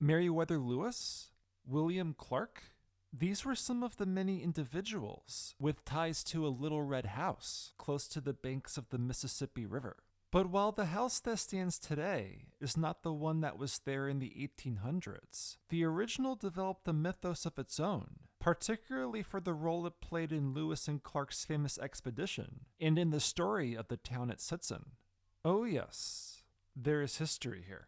Meriwether Lewis? William Clark? These were some of the many individuals with ties to a little red house close to the banks of the Mississippi River. But while the house that stands today is not the one that was there in the 1800s, the original developed a mythos of its own, particularly for the role it played in Lewis and Clark's famous expedition, and in the story of the town it sits in. Oh yes, there is history here.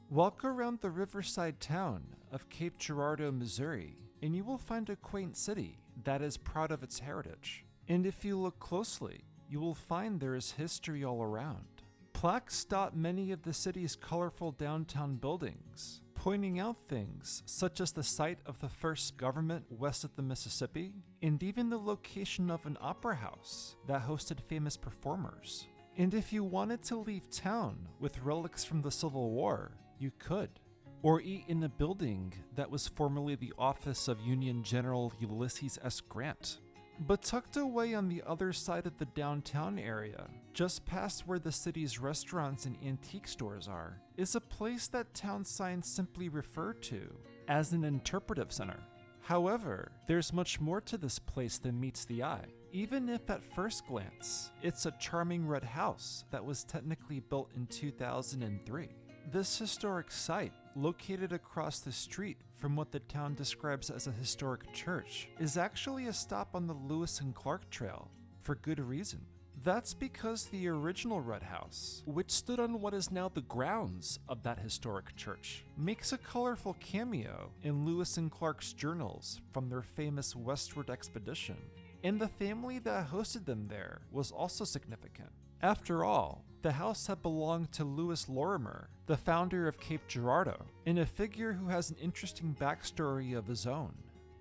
Walk around the riverside town of Cape Girardeau, Missouri, and you will find a quaint city that is proud of its heritage. And if you look closely, you will find there is history all around. Plaques dot many of the city's colorful downtown buildings, pointing out things such as the site of the first government west of the Mississippi, and even the location of an opera house that hosted famous performers. And if you wanted to leave town with relics from the Civil War, you could. Or eat in a building that was formerly the office of Union General Ulysses S. Grant. But tucked away on the other side of the downtown area, just past where the city's restaurants and antique stores are, is a place that town signs simply refer to as an interpretive center. However, there's much more to this place than meets the eye, even if at first glance, it's a charming red house that was technically built in 2003. This historic site, located across the street from what the town describes as a historic church, is actually a stop on the Lewis and Clark Trail, for good reason. That's because the original Red House, which stood on what is now the grounds of that historic church, makes a colorful cameo in Lewis and Clark's journals from their famous westward expedition, and the family that hosted them there was also significant. After all, the house had belonged to Lewis Lorimer, the founder of Cape Girardeau, and a figure who has an interesting backstory of his own.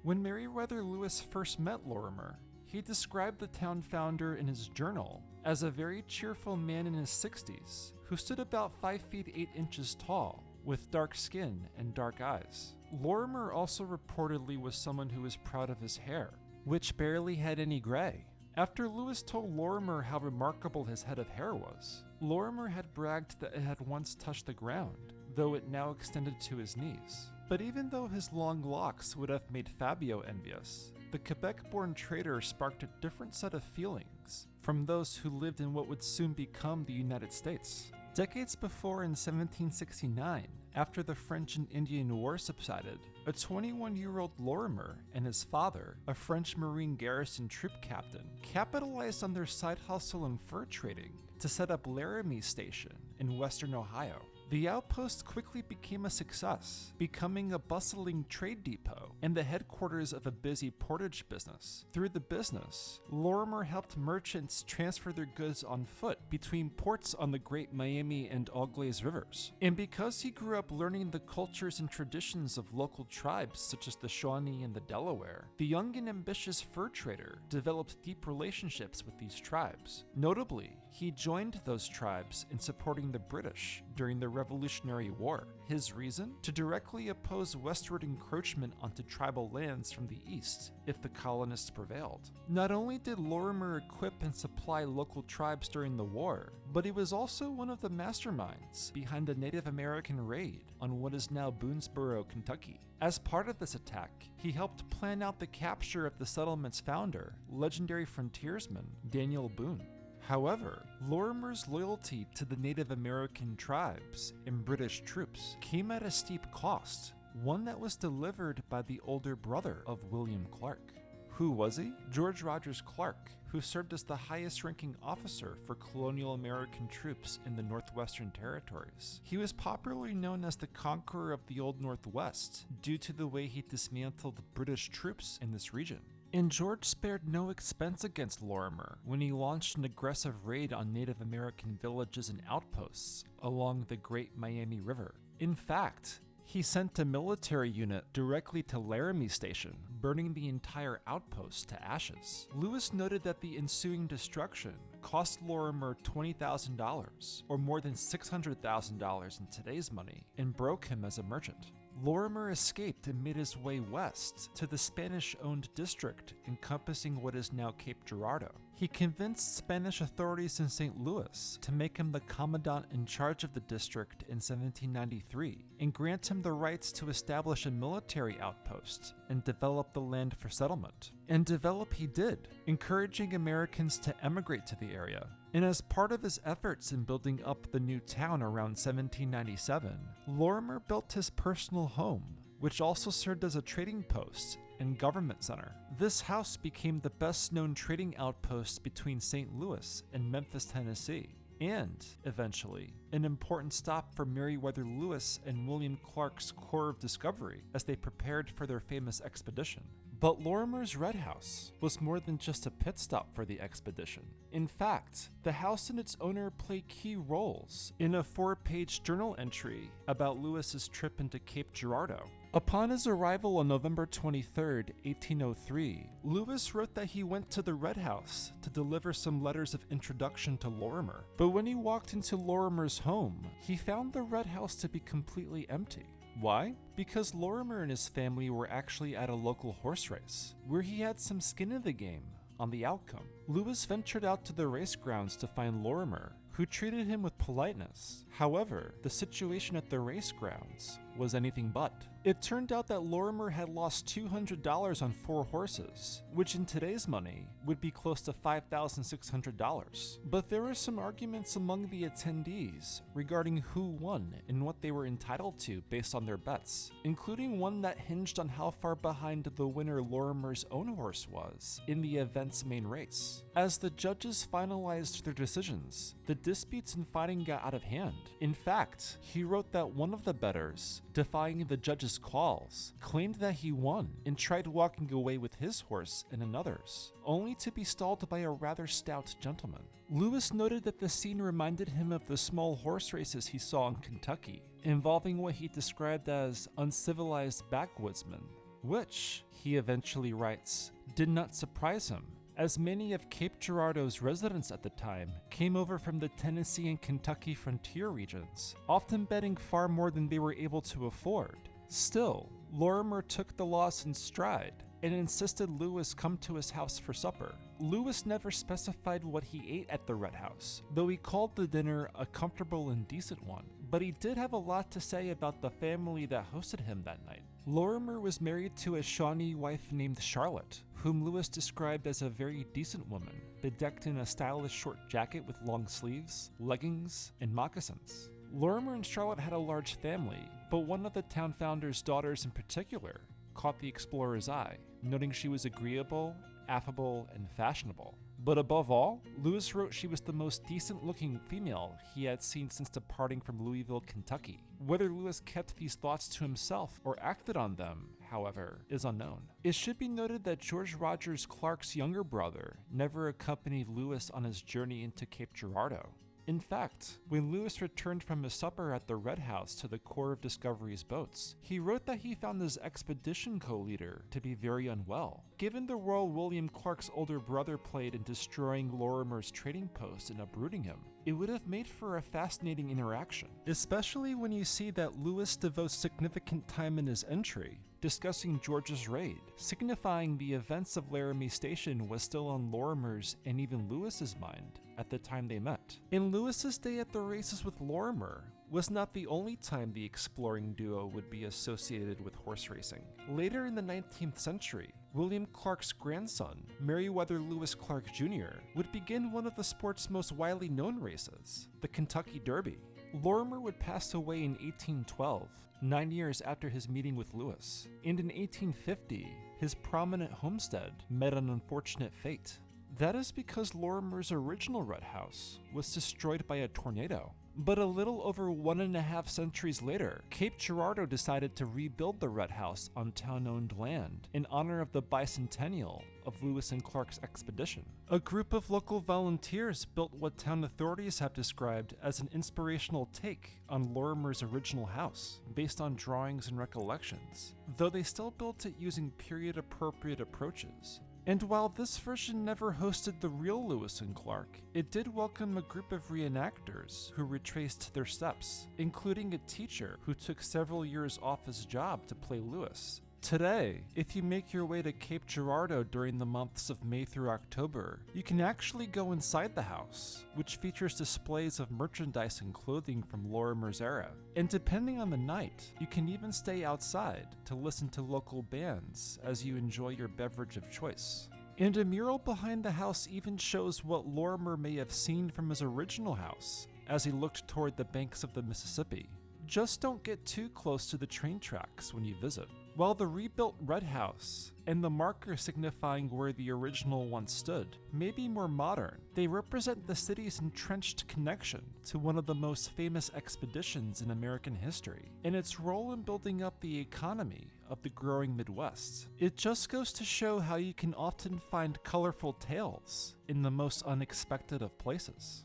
When Meriwether Lewis first met Lorimer, he described the town founder in his journal as a very cheerful man in his 60s who stood about 5 feet 8 inches tall, with dark skin and dark eyes. Lorimer also reportedly was someone who was proud of his hair, which barely had any gray. After Lewis told Lorimer how remarkable his head of hair was, Lorimer had bragged that it had once touched the ground, though it now extended to his knees. But even though his long locks would have made Fabio envious, the Quebec-born trader sparked a different set of feelings from those who lived in what would soon become the United States. Decades before, in 1769, after the French and Indian War subsided, a 21-year-old Lorimer and his father, a French Marine garrison troop captain, capitalized on their side hustle in fur trading to set up Laramie Station in western Ohio. The outpost quickly became a success, becoming a bustling trade depot and the headquarters of a busy portage business. Through the business, Lorimer helped merchants transfer their goods on foot between ports on the Great Miami and Auglaize rivers. And because he grew up learning the cultures and traditions of local tribes such as the Shawnee and the Delaware, the young and ambitious fur trader developed deep relationships with these tribes. Notably, he joined those tribes in supporting the British during the Revolutionary War. His reason? To directly oppose westward encroachment onto tribal lands from the east if the colonists prevailed. Not only did Lorimer equip and supply local tribes during the war, but he was also one of the masterminds behind the Native American raid on what is now Boonesboro, Kentucky. As part of this attack, he helped plan out the capture of the settlement's founder, legendary frontiersman Daniel Boone. However, Lorimer's loyalty to the Native American tribes and British troops came at a steep cost, one that was delivered by the older brother of William Clark. Who was he? George Rogers Clark, who served as the highest-ranking officer for colonial American troops in the Northwestern Territories. He was popularly known as the conqueror of the Old Northwest due to the way he dismantled British troops in this region. And George spared no expense against Lorimer when he launched an aggressive raid on Native American villages and outposts along the Great Miami River. In fact, he sent a military unit directly to Laramie Station, burning the entire outpost to ashes. Lewis noted that the ensuing destruction cost Lorimer $20,000, or more than $600,000 in today's money, and broke him as a merchant. Lorimer escaped and made his way west to the Spanish-owned district encompassing what is now Cape Girardeau. He convinced Spanish authorities in St. Louis to make him the commandant in charge of the district in 1793 and grant him the rights to establish a military outpost and develop the land for settlement. And develop he did, encouraging Americans to emigrate to the area. And as part of his efforts in building up the new town around 1797, Lorimer built his personal home, which also served as a trading post and government center. This house became the best-known trading outpost between St. Louis and Memphis, Tennessee, and, eventually, an important stop for Meriwether Lewis and William Clark's Corps of Discovery as they prepared for their famous expedition. But Lorimer's Red House was more than just a pit stop for the expedition. In fact, the house and its owner play key roles in a 4-page journal entry about Lewis's trip into Cape Girardeau. Upon his arrival on November 23, 1803, Lewis wrote that he went to the Red House to deliver some letters of introduction to Lorimer. But when he walked into Lorimer's home, he found the Red House to be completely empty. Why? Because Lorimer and his family were actually at a local horse race, where he had some skin in the game on the outcome. Lewis ventured out to the race grounds to find Lorimer, who treated him with politeness. However, the situation at the race grounds was anything but. It turned out that Lorimer had lost $200 on 4 horses, which in today's money would be close to $5,600. But there were some arguments among the attendees regarding who won and what they were entitled to based on their bets, including one that hinged on how far behind the winner Lorimer's own horse was in the event's main race. As the judges finalized their decisions, the disputes and fighting got out of hand. In fact, he wrote that one of the bettors, defying the judges' calls, claimed that he won and tried walking away with his horse and another's, only to be stalled by a rather stout gentleman. Lewis noted that the scene reminded him of the small horse races he saw in Kentucky, involving what he described as uncivilized backwoodsmen, which, he eventually writes, did not surprise him, as many of Cape Girardeau's residents at the time came over from the Tennessee and Kentucky frontier regions, often betting far more than they were able to afford. Still, Lorimer took the loss in stride and insisted Lewis come to his house for supper. Lewis never specified what he ate at the Red House, though he called the dinner a comfortable and decent one, but he did have a lot to say about the family that hosted him that night. Lorimer was married to a Shawnee wife named Charlotte, whom Lewis described as a very decent woman, bedecked in a stylish short jacket with long sleeves, leggings, and moccasins. Lorimer and Charlotte had a large family, but one of the town founder's daughters in particular caught the explorer's eye, noting she was agreeable, affable, and fashionable. But above all, Lewis wrote she was the most decent-looking female he had seen since departing from Louisville, Kentucky. Whether Lewis kept these thoughts to himself or acted on them, however, is unknown. It should be noted that George Rogers Clark's younger brother never accompanied Lewis on his journey into Cape Girardeau. In fact, when Lewis returned from his supper at the Red House to the Corps of Discovery's boats, he wrote that he found his expedition co-leader to be very unwell. Given the role William Clark's older brother played in destroying Lorimer's trading post and uprooting him, it would have made for a fascinating interaction, especially when you see that Lewis devotes significant time in his entry discussing George's raid, signifying the events of Laramie Station was still on Lorimer's and even Lewis's mind at the time they met. And Lewis's day at the races with Lorimer was not the only time the exploring duo would be associated with horse racing. Later in the 19th century, William Clark's grandson, Meriwether Lewis Clark Jr., would begin one of the sport's most widely known races, the Kentucky Derby. Lorimer would pass away in 1812, 9 years after his meeting with Lewis, and in 1850, his prominent homestead met an unfortunate fate. That is because Lorimer's original Red House was destroyed by a tornado. But a little over 1.5 centuries later, Cape Girardeau decided to rebuild the Red House on town-owned land in honor of the bicentennial of Lewis and Clark's expedition. A group of local volunteers built what town authorities have described as an inspirational take on Lorimer's original house, based on drawings and recollections, though they still built it using period-appropriate approaches. And while this version never hosted the real Lewis and Clark, it did welcome a group of reenactors who retraced their steps, including a teacher who took several years off his job to play Lewis, Today, if you make your way to Cape Girardeau during the months of May through October, you can actually go inside the house, which features displays of merchandise and clothing from Lorimer's era. And depending on the night, you can even stay outside to listen to local bands as you enjoy your beverage of choice. And a mural behind the house even shows what Lorimer may have seen from his original house as he looked toward the banks of the Mississippi. Just don't get too close to the train tracks when you visit. While the rebuilt Red House and the marker signifying where the original once stood may be more modern, they represent the city's entrenched connection to one of the most famous expeditions in American history and its role in building up the economy of the growing Midwest. It just goes to show how you can often find colorful tales in the most unexpected of places.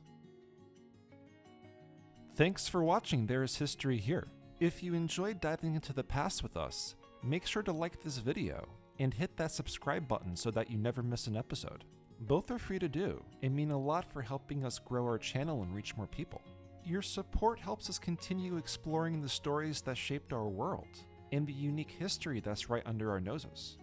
Thanks for watching There Is History Here. If you enjoyed diving into the past with us, make sure to like this video and hit that subscribe button so that you never miss an episode. Both are free to do and mean a lot for helping us grow our channel and reach more people. Your support helps us continue exploring the stories that shaped our world and the unique history that's right under our noses.